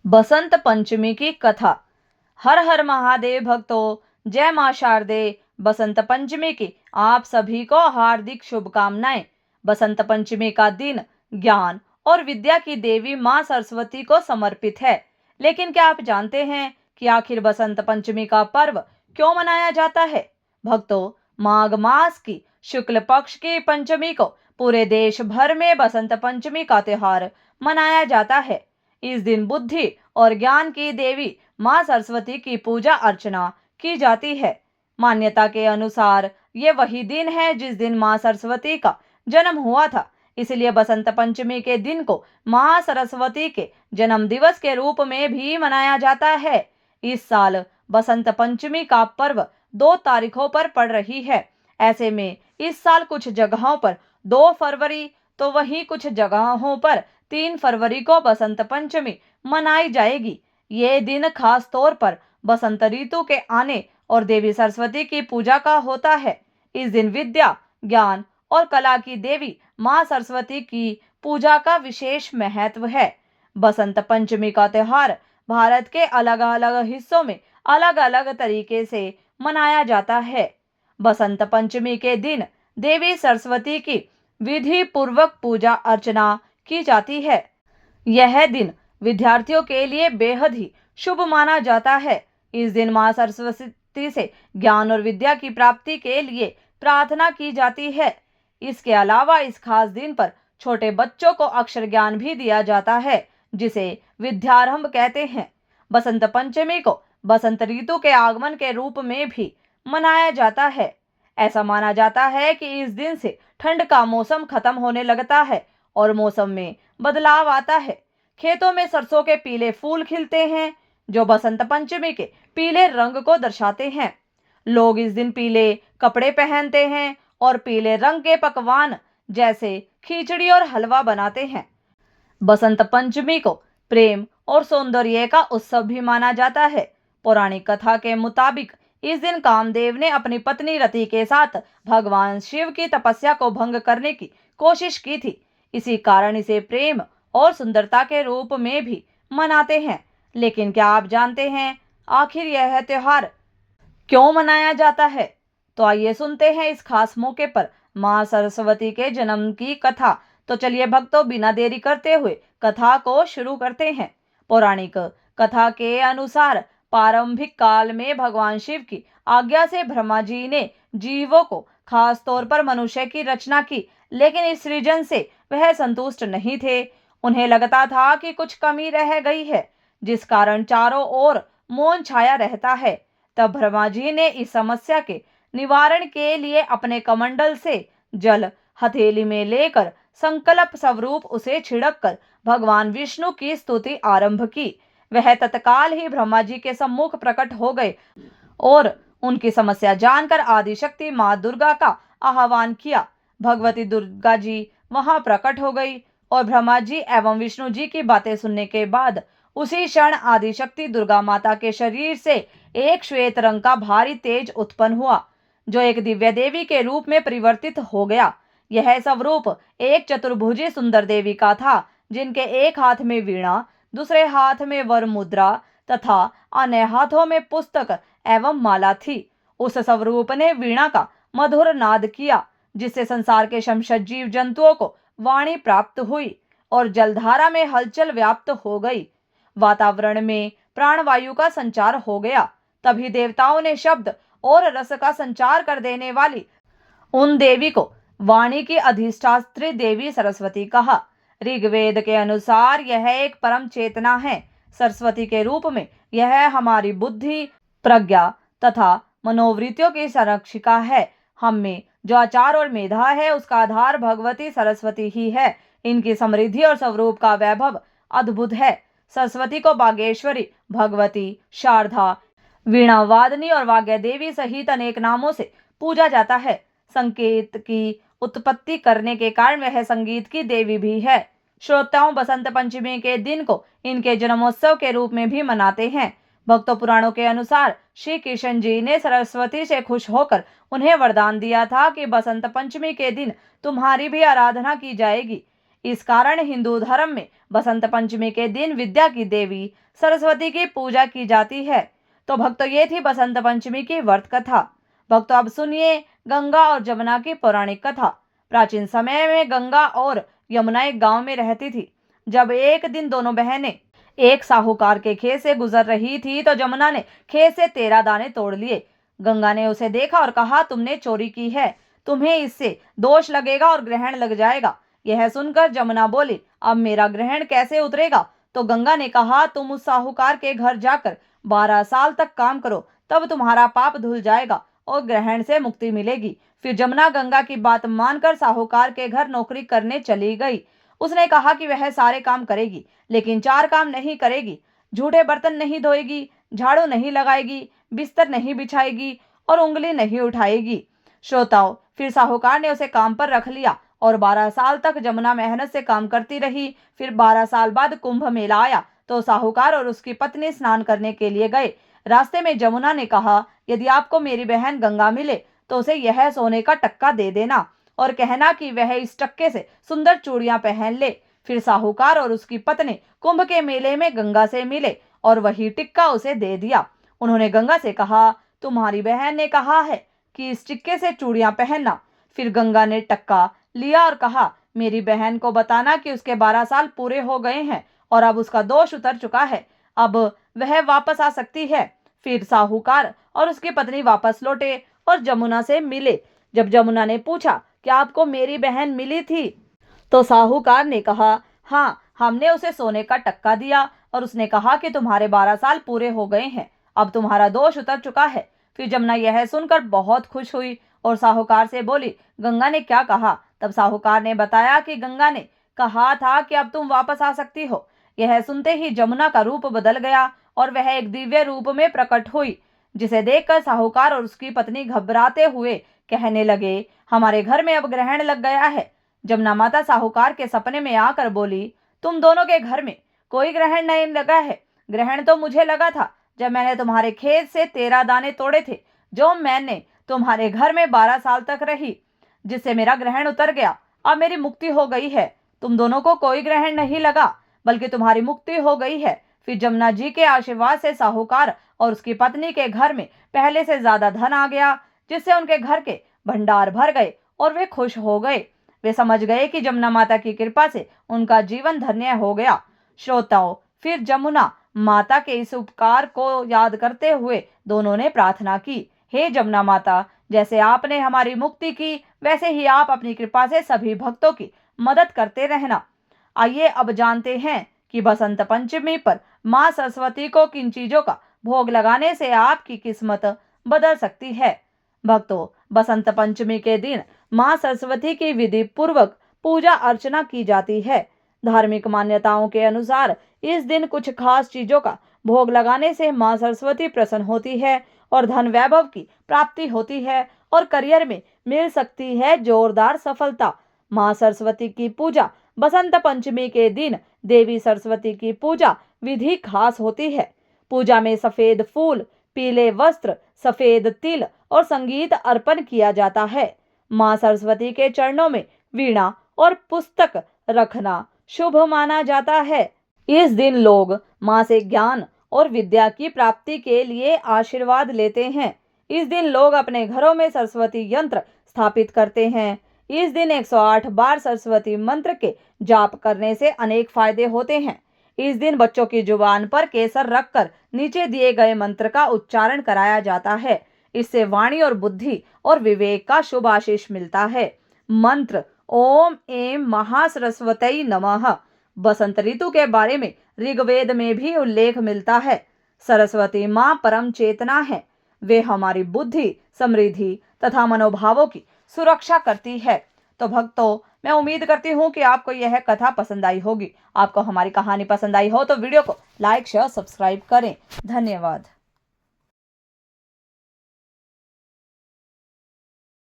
बसंत पंचमी की कथा। हर हर महादेव भक्तों, जय मां शारदे। बसंत पंचमी की आप सभी को हार्दिक शुभकामनाएं। बसंत पंचमी का दिन ज्ञान और विद्या की देवी मां सरस्वती को समर्पित है। लेकिन क्या आप जानते हैं कि आखिर बसंत पंचमी का पर्व क्यों मनाया जाता है? भक्तों, माघ मास की शुक्ल पक्ष की पंचमी को पूरे देश भर में बसंत पंचमी का त्योहार मनाया जाता है। इस दिन बुद्धि और ज्ञान की देवी मां सरस्वती की पूजा अर्चना की जाती है। मान्यता के अनुसार ये वही दिन है जिस दिन मां सरस्वती का जन्म हुआ था। इसलिए बसंत पंचमी के दिन को मां सरस्वती के जन्म दिवस के रूप में भी मनाया जाता है। इस साल बसंत पंचमी का पर्व 2 तारीखों पर पड़ रही है। ऐसे में इस साल कुछ जगहों पर 2 फरवरी तो वहीं कुछ जगहों पर 3 फरवरी को बसंत पंचमी मनाई जाएगी। ये दिन खास तौर पर बसंत ऋतु के आने और देवी सरस्वती की पूजा का होता है। इस दिन विद्या, ज्ञान और कला की देवी मां सरस्वती की पूजा का विशेष महत्व है। बसंत पंचमी का त्योहार भारत के अलग अलग हिस्सों में अलग अलग तरीके से मनाया जाता है। बसंत पंचमी के दिन देवी सरस्वती की विधि पूर्वक पूजा अर्चना की जाती है। यह दिन विद्यार्थियों के लिए बेहद ही शुभ माना जाता है। इस दिन मां सरस्वती से ज्ञान और विद्या की प्राप्ति के लिए प्रार्थना की जाती है। इसके अलावा इस खास दिन पर छोटे बच्चों को अक्षर ज्ञान भी दिया जाता है, जिसे विद्यारंभ कहते हैं। बसंत पंचमी को बसंत ऋतु के आगमन के रूप में भी मनाया जाता है। ऐसा माना जाता है कि इस दिन से ठंड का मौसम खत्म होने लगता है और मौसम में बदलाव आता है। खेतों में सरसों के पीले फूल खिलते हैं, जो बसंत पंचमी के पीले रंग को दर्शाते हैं। लोग इस दिन पीले कपड़े पहनते हैं और पीले रंग के पकवान जैसे खिचड़ी और हलवा बनाते हैं। बसंत पंचमी को प्रेम और सौंदर्य का उत्सव भी माना जाता है। पौराणिक कथा के मुताबिक इस दिन कामदेव ने अपनी पत्नी रति के साथ भगवान शिव की तपस्या को भंग करने की कोशिश की थी। इसी कारण इसे प्रेम और सुंदरता के रूप में भी मनाते हैं। लेकिन क्या आप जानते हैं आखिर यह त्योहार क्यों मनाया जाता है? तो आइए सुनते हैं इस खास मौके पर मां सरस्वती के जन्म की कथा। तो चलिए भक्तों, बिना देरी करते हुए कथा को शुरू करते हैं। पौराणिक कथा के अनुसार प्रारंभिक काल में भगवान शिव की आज्ञा से ब्रह्मा जी ने जीवों को, खास तौर पर मनुष्य की रचना की। लेकिन इस सृजन से वह संतुष्ट नहीं थे। उन्हें लगता था कि कुछ कमी रह गई है, जिस कारण चारों ओर मौन छाया रहता है। तब ब्रह्मा जी ने इस समस्या के निवारण के लिए अपने कमंडल से जल हथेली में लेकर संकल्प स्वरूप उसे छिड़क कर भगवान विष्णु की स्तुति आरंभ की। वह तत्काल ही ब्रह्मा जी के सम्मुख प्रकट हो गए और उनकी समस्या जानकर आदिशक्ति मां दुर्गा का आह्वान किया। भगवती दुर्गा जी वहां प्रकट हो गई और ब्रह्मा जी एवं विष्णु जी की बातें सुनने के बाद उसी क्षण आदिशक्ति दुर्गा माता के शरीर से एक श्वेत रंग का भारी तेज उत्पन्न हुआ, जो एक दिव्य देवी के रूप में परिवर्तित हो गया। यह स्वरूप एक चतुर्भुजी सुंदर देवी का था, जिनके एक हाथ में वीणा, दूसरे हाथ में वर मुद्रा तथा अन्य हाथों में पुस्तक एवं माला थी। उस स्वरूप ने वीणा का मधुर नाद किया, जिससे संसार के समस्त जीव जंतुओं को वाणी प्राप्त हुई और जलधारा में हलचल व्याप्त हो गई। वातावरण में प्राणवायु का संचार हो गया। तभी देवताओं ने शब्द और रस का संचार कर देने वाली उन देवी को वाणी की अधिष्ठात्री देवी सरस्वती कहा। ऋग्वेद के अनुसार यह एक परम चेतना है। सरस्वती के रूप में यह हमारी बुद्धि, प्रज्ञा तथा मनोवृत्तियों की संरक्षिका है। हम में जो आचार और मेधा है, उसका आधार भगवती सरस्वती ही है। इनकी समृद्धि और स्वरूप का वैभव अद्भुत है। सरस्वती को बागेश्वरी, भगवती, शारदा, वीणा वादनी और वाग्य देवी सहित अनेक नामों से पूजा जाता है। संगीत की उत्पत्ति करने के कारण वह संगीत की देवी भी है। श्रोताओं बसंत पंचमी के दिन को इनके जन्मोत्सव के रूप में भी मनाते हैं। भक्तों, पुराणों के अनुसार श्री कृष्ण जी ने सरस्वती से खुश होकर उन्हें वरदान दिया था कि बसंत पंचमी के दिन तुम्हारी भी आराधना की जाएगी। इस कारण हिंदू धर्म में बसंत पंचमी के दिन विद्या की देवी सरस्वती की पूजा की जाती है। तो भक्तों, ये थी बसंत पंचमी की व्रत कथा। भक्तों, अब सुनिए गंगा और जमुना की पौराणिक कथा। प्राचीन समय में गंगा और यमुना एक गांव में रहती थी। जब एक दिन दोनों बहनें एक साहूकार के खेत से गुजर रही थी तो जमुना ने खेत से 13 दाने तोड़ लिए। गंगा ने उसे देखा और कहा, तुमने चोरी की है, तुम्हें इससे दोष लगेगा और ग्रहण लग जाएगा। यह सुनकर जमुना बोली, अब मेरा ग्रहण कैसे उतरेगा? तो गंगा ने कहा, तुम उस साहूकार के घर जाकर 12 साल तक काम करो, तब तुम्हारा पाप धुल जाएगा और ग्रहण से मुक्ति मिलेगी। फिर जमुना गंगा की बात मानकर साहूकार के घर नौकरी करने चली गई। उसने कहा कि वह सारे काम करेगी, लेकिन 4 काम नहीं करेगी। झूठे बर्तन नहीं धोएगी, झाड़ू नहीं लगाएगी, बिस्तर नहीं बिछाएगी और उंगली नहीं उठाएगी। श्रोताओं, फिर साहूकार ने उसे काम पर रख लिया और 12 साल तक जमुना मेहनत से काम करती रही। फिर 12 साल बाद कुंभ मेला आया तो साहूकार और उसकी पत्नी स्नान करने के लिए गए। रास्ते में जमुना ने कहा, यदि आपको मेरी बहन गंगा मिले तो उसे यह सोने का टक्का दे देना और कहना कि वह इस टक्के से सुंदर चूड़ियां पहन ले। फिर साहूकार और उसकी पत्नी कुंभ के मेले में गंगा से मिले और वही टिक्का उसे दे दिया। उन्होंने गंगा से कहा, तुम्हारी बहन ने कहा है कि इस टिक्के से चूड़ियां पहनना। फिर गंगा ने टक्का लिया और कहा, मेरी बहन को बताना कि उसके 12 साल पूरे हो गए हैं और अब उसका दोष उतर चुका है, अब वह वापस आ सकती है। फिर साहूकार और उसकी पत्नी वापस लौटे और जमुना से मिले। जब जमुना ने पूछा, क्या आपको मेरी बहन मिली थी? तो साहूकार ने कहा, हाँ, हमने उसे सोने का टक्का दिया और उसने कहा कि तुम्हारे 12 साल पूरे हो गए हैं, अब तुम्हारा दोष उतर चुका है। फिर जमुना यह सुनकर बहुत खुश हुई और साहूकार से बोली, गंगा ने क्या कहा? तब साहूकार ने बताया कि गंगा ने कहा था कि अब तुम वापस आ सकती हो। यह सुनते ही जमुना का रूप बदल गया और वह एक दिव्य रूप में प्रकट हुई, जिसे देखकर साहूकार और उसकी पत्नी घबराते हुए कहने लगे, हमारे घर में अब ग्रहण लग गया है। जमुना माता साहूकार के सपने में आकर बोली, तुम दोनों के घर में कोई ग्रहण नहीं लगा है। ग्रहण तो मुझे लगा था जब मैंने तुम्हारे खेत से 13 दाने तोड़े थे, जो मैंने तुम्हारे घर में 12 साल तक रही, जिससे मेरा ग्रहण उतर गया। अब मेरी मुक्ति हो गई है। तुम दोनों को कोई ग्रहण नहीं लगा, बल्कि तुम्हारी मुक्ति हो गई है। फिर जमुना जी के आशीर्वाद से साहूकार और उसकी पत्नी के घर में पहले से ज्यादा धन आ गया, जिससे उनके घर के भंडार भर गए और वे खुश हो गए। वे समझ गए कि जमुना माता की कृपा से उनका जीवन धन्य हो गया। श्रोताओं, फिर जमुना माता के इस उपकार को याद करते हुए दोनों ने प्रार्थना की, हे जमुना माता, जैसे आपने हमारी मुक्ति की, वैसे ही आप अपनी कृपा से सभी भक्तों की मदद करते रहना। आइए अब जानते हैं कि बसंत पंचमी पर माँ सरस्वती को किन चीजों का भोग लगाने से आपकी किस्मत बदल सकती है। भक्तों, बसंत पंचमी के दिन माँ सरस्वती की विधि पूर्वक पूजा अर्चना की जाती है। धार्मिक मान्यताओं के अनुसार इस दिन कुछ खास चीजों का भोग लगाने से माँ सरस्वती प्रसन्न होती है और धन वैभव की प्राप्ति होती है और करियर में मिल सकती है जोरदार सफलता। माँ सरस्वती की पूजा बसंत पंचमी के दिन देवी सरस्वती की पूजा विधि खास होती है। पूजा में सफेद फूल, पीले वस्त्र, सफेद तिल और संगीत अर्पण किया जाता है। माँ सरस्वती के चरणों में वीणा और पुस्तक रखना शुभ माना जाता है। इस दिन लोग माँ से ज्ञान और विद्या की प्राप्ति के लिए आशीर्वाद लेते हैं। इस दिन लोग अपने घरों में सरस्वती यंत्र स्थापित करते हैं। इस दिन 108 बार सरस्वती मंत्र के जाप करने से अनेक फायदे होते हैं। इस दिन बच्चों की जुबान पर केसर रखकर नीचे दिए गए मंत्र का उच्चारण कराया जाता है। इससे वाणी और बुद्धि और विवेक का शुभ आशीष मिलता है। मंत्र ओम ऐं महासरस्वती नमः। बसंत ऋतु के बारे में ऋग्वेद में भी उल्लेख मिलता है। सरस्वती माँ परम चेतना है। वे हमारी बुद्धि, समृद्धि तथा मनोभावों की सुरक्षा करती है। तो भक्तों, मैं उम्मीद करती हूँ कि आपको यह कथा पसंद आई होगी। आपको हमारी कहानी पसंद आई हो तो वीडियो को लाइक, शेयर, सब्सक्राइब करें। धन्यवाद।